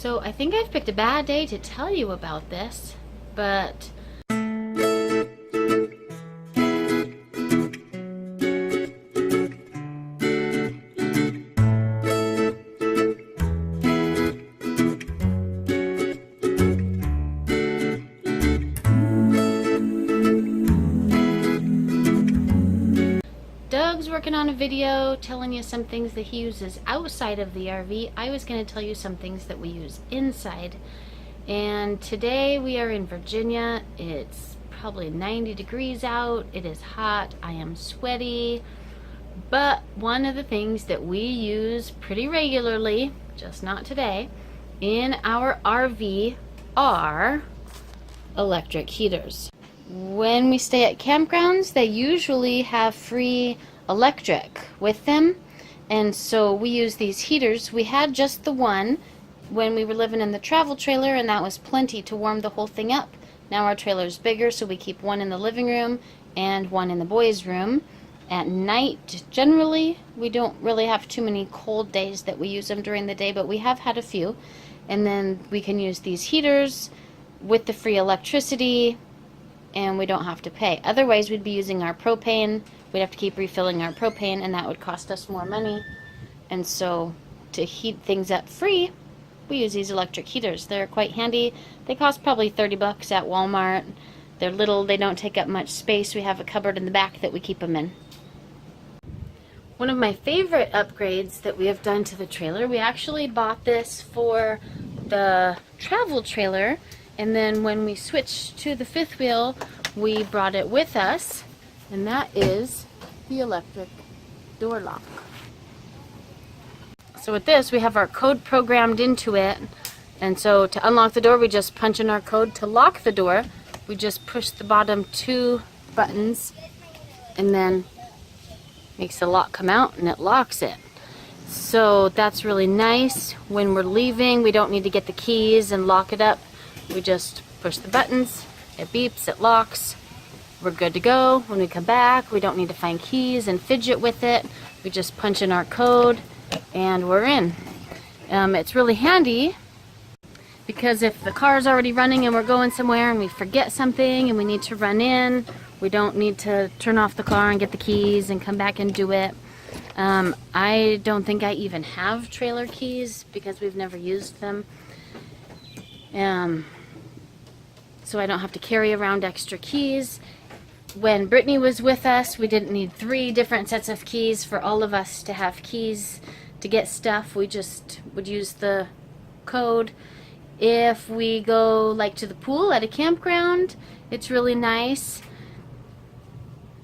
So I think I've picked a bad day to tell you about this, but Doug's working on a video telling you some things that he uses outside of the RV. I was going to tell you some things that we use inside. And today we are in Virginia. It's probably 90 degrees out. It is hot. I am sweaty. But one of the things that we use pretty regularly, just not today, in our RV are electric heaters. When we stay at campgrounds, they usually have free electric with them, and so we use these heaters. We had just the one when we were living in the travel trailer, and that was plenty to warm the whole thing up. Now our trailer's bigger, so we keep one in the living room and one in the boys' room. At night, generally, we don't really have too many cold days that we use them during the day, but we have had a few. And then we can use these heaters with the free electricity, and we don't have to pay. Otherwise, we'd be using our propane. We'd have to keep refilling our propane, and that would cost us more money. And so, to heat things up free, we use these electric heaters. They're quite handy. They cost probably 30 bucks at Walmart. They're little, they don't take up much space. We have a cupboard in the back that we keep them in. One of my favorite upgrades that we have done to the trailer, we actually bought this for the travel trailer, and then when we switched to the fifth wheel, we brought it with us, and that is the electric door lock. So with this, we have our code programmed into it, and so to unlock the door, we just punch in our code. To lock the door, we just push the bottom two buttons, and then makes the lock come out, and it locks it. So that's really nice. When we're leaving, we don't need to get the keys and lock it up. We just push the buttons, it beeps, it locks, we're good to go. When we come back, we don't need to find keys and fidget with it. We just punch in our code and we're in. It's really handy because if the car's already running and we're going somewhere and we forget something and we need to run in, we don't need to turn off the car and get the keys and come back and do it. I don't think I even have trailer keys because we've never used them. So I don't have to carry around extra keys. When Brittany was with us, we didn't need 3 different sets of keys for all of us to have keys to get stuff. We just would use the code. If we go like to the pool at a campground, it's really nice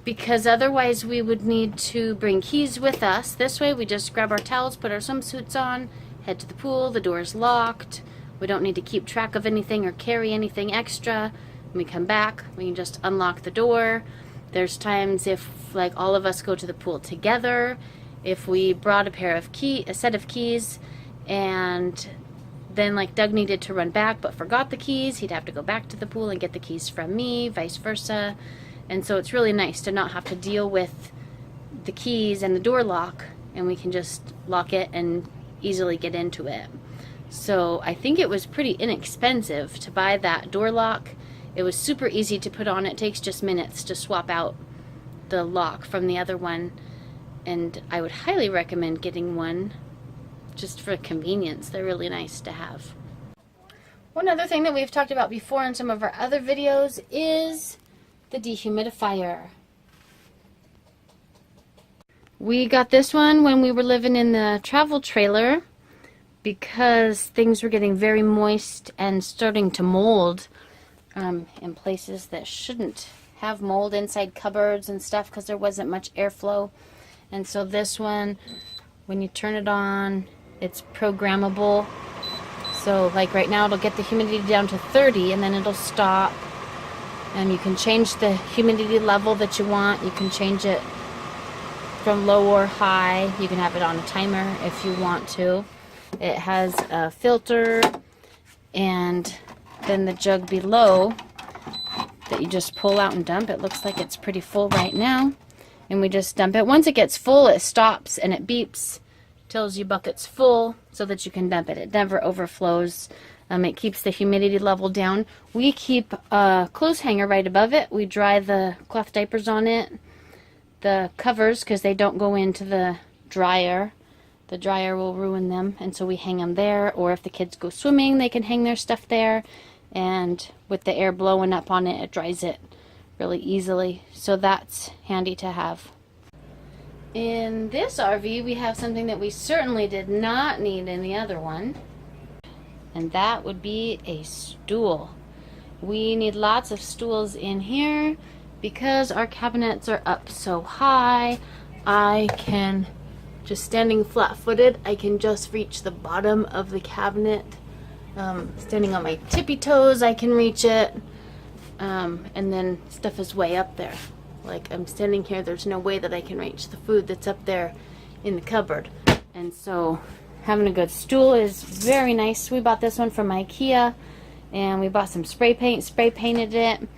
because otherwise we would need to bring keys with us. This way we just grab our towels, put our swimsuits on, head to the pool, the door is locked. We don't need to keep track of anything or carry anything extra. When we come back, we can just unlock the door. There's times if like all of us go to the pool together, if we brought a set of keys, and then like Doug needed to run back but forgot the keys, he'd have to go back to the pool and get the keys from me, vice versa. And so it's really nice to not have to deal with the keys and the door lock, and we can just lock it and easily get into it. So I think it was pretty inexpensive to buy that door lock. It was super easy to put on. It takes just minutes to swap out the lock from the other one, and I would highly recommend getting one just for convenience. They're really nice to have. One other thing that we've talked about before in some of our other videos is the dehumidifier. We got this one when we were living in the travel trailer because things were getting very moist and starting to mold in places that shouldn't have mold, inside cupboards and stuff, because there wasn't much airflow. And so this one, when you turn it on, it's programmable. So like right now it'll get the humidity down to 30 and then it'll stop. And you can change the humidity level that you want. You can change it from low or high. You can have it on a timer if you want to. It has a filter and then the jug below that you just pull out and dump. It looks like it's pretty full right now. And we just dump it. Once it gets full, it stops and it beeps tells you bucket's full so that you can dump it. It never overflows. It keeps the humidity level down. We keep a clothes hanger right above it. We dry the cloth diapers on it, the covers, because they don't go into the dryer. The dryer will ruin them, and so we hang them there. Or if the kids go swimming, they can hang their stuff there. And with the air blowing up on it, it dries it really easily. So that's handy to have. In this RV, we have something that we certainly did not need in the other one. And that would be a stool. We need lots of stools in here because our cabinets are up so high. I can, just standing flat-footed, I can just reach the bottom of the cabinet. Standing on my tippy toes, I can reach it. And then stuff is way up there. Like I'm standing here, there's no way that I can reach the food that's up there in the cupboard. And so having a good stool is very nice. We bought this one from Ikea, and we bought some spray paint, spray painted it.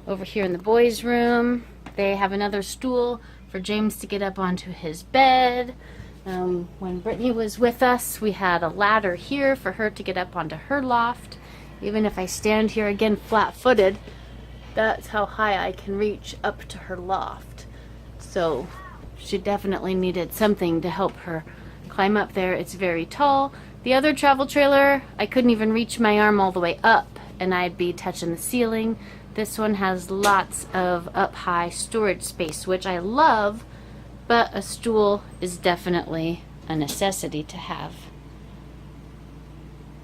Over here in the boys' room, they have another stool for James to get up onto his bed. When Brittany was with us, we had a ladder here for her to get up onto her loft. Even if I stand here again flat-footed, that's how high I can reach up to her loft. So she definitely needed something to help her climb up there. It's very tall. The other travel trailer, I couldn't even reach my arm all the way up and I'd be touching the ceiling. This one has lots of up high storage space, which I love, but a stool is definitely a necessity to have.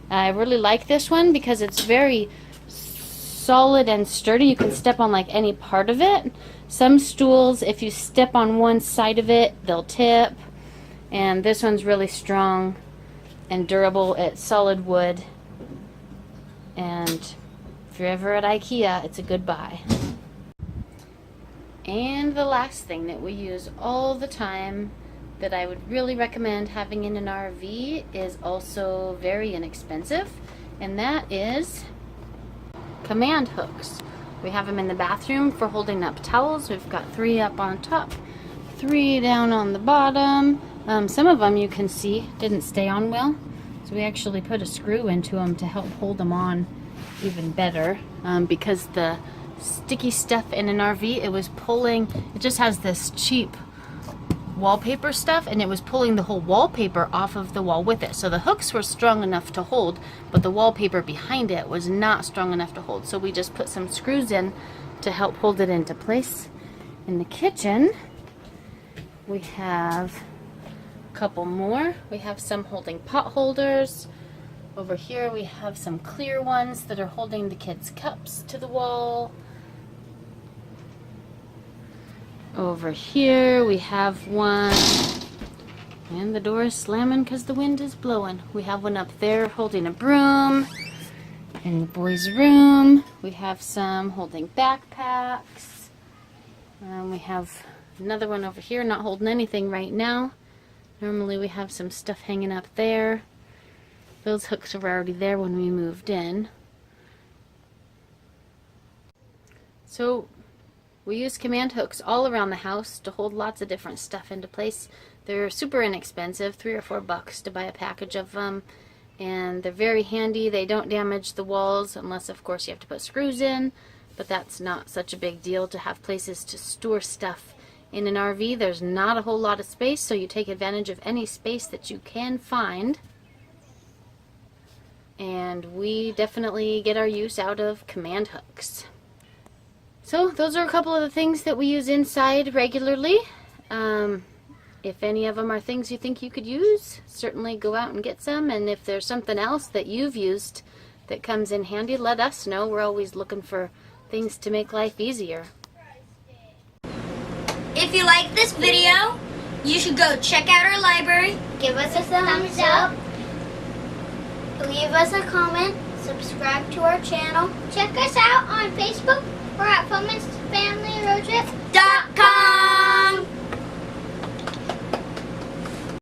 I really like this one because it's very solid and sturdy. You can step on like any part of it. Some stools, if you step on one side of it, they'll tip. And this one's really strong and durable. It's solid wood. And if you're ever at Ikea, it's a good buy. And the last thing that we use all the time that I would really recommend having in an RV is also very inexpensive, and that is command hooks. We have them in the bathroom for holding up towels. We've got 3 up on top, 3 down on the bottom. Some of them you can see didn't stay on well, so we actually put a screw into them to help hold them on even better, because the sticky stuff in an RV, it was pulling, it just has this cheap wallpaper stuff, and it was pulling the whole wallpaper off of the wall with it. So the hooks were strong enough to hold, but the wallpaper behind it was not strong enough to hold. So we just put some screws in to help hold it into place. In the kitchen, we have a couple more. We have some holding pot holders. Over here we have some clear ones that are holding the kids' cups to the wall. Over here we have one, and the door is slamming because the wind is blowing. We have one up there holding a broom. In the boys' room we have some holding backpacks. We have another one over here not holding anything right now. Normally we have some stuff hanging up there. Those hooks were already there when we moved in. So we use command hooks all around the house to hold lots of different stuff into place. They're super inexpensive, $3 or $4 to buy a package of them. And they're very handy. They don't damage the walls unless, of course, you have to put screws in. But that's not such a big deal to have places to store stuff. In an RV, there's not a whole lot of space, so you take advantage of any space that you can find. And we definitely get our use out of command hooks. So those are a couple of the things that we use inside regularly. If any of them are things you think you could use, certainly go out and get some. And if there's something else that you've used that comes in handy, let us know. We're always looking for things to make life easier. If you like this video, you should go check out our library. Give us a thumbs up. Leave us a comment. Subscribe to our channel. Check us out on Facebook or at FulltimeFamilyRoadTrip.com.